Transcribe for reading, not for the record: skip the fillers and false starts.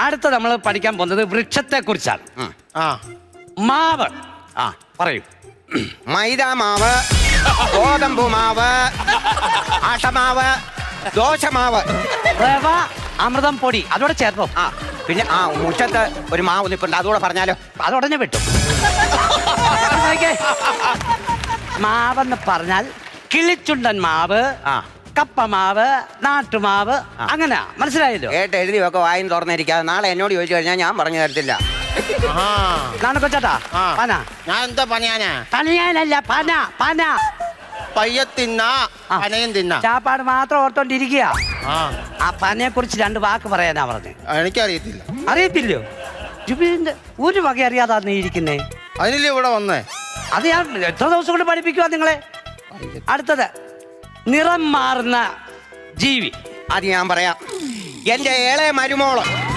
അടുത്ത നമ്മൾ പഠിക്കാൻ പോകുന്നത് വൃക്ഷത്തെ കുറിച്ചാണ്. മാവ്. പറയൂ. മൈദ മാവ്, ഗോതമ്പ് മാവ്, ആട്ടമാവ്, ദോശമാവ്, റവ, അമൃതം പൊടി അതോടെ ചേർത്തോ. പിന്നെ മുറ്റത്ത് ഒരു മാവ് നിൽപ്പുണ്ട്, അതുകൂടെ പറഞ്ഞാലോ? അതുടനെ വെട്ടും. മാവെന്ന് പറഞ്ഞാൽ കിളിച്ചുണ്ടൻ മാവ്, കപ്പമാവ്, നാട്ടുമാവ്, അങ്ങനെ മനസ്സിലായല്ലോ. കേട്ട് എഴുതി വെക്കോ, വായും തുറന്നിരിക്കാതെ. നാളെ എന്നോട് ചോദിച്ചു കഴിഞ്ഞാൽ ഞാൻ പറഞ്ഞു തരത്തില്ല. കൊച്ചാട്ടാ പന. ഞാൻ എന്താ പനയാനാ? പനയാനല്ല, പന പന. പയ്യ തിന്നാ പനയും തിന്നാ. ചാപ്പാട് മാത്രം ഓർത്തോണ്ടിരിക്കുക. ആ പനയെ കുറിച്ച് 2 വാക്ക് പറയാനാ പറഞ്ഞു. എനിക്കറിയത്തില്ല. അറിയത്തില്ലോ? ജുബിന്റെ ഒരു വക അറിയാതാ നീ ഇരിക്കുന്നേ. അതിനല്ലേ ഇവിടെ വന്നേ? അത് ഞാൻ എത്ര ദിവസം കൊണ്ട് പഠിപ്പിക്കുക നിങ്ങളെ. അടുത്തത് നിറം മാറുന്ന ജീവി. അത് ഞാൻ പറയാം. എന്റെ ഏളെ മരുമോള്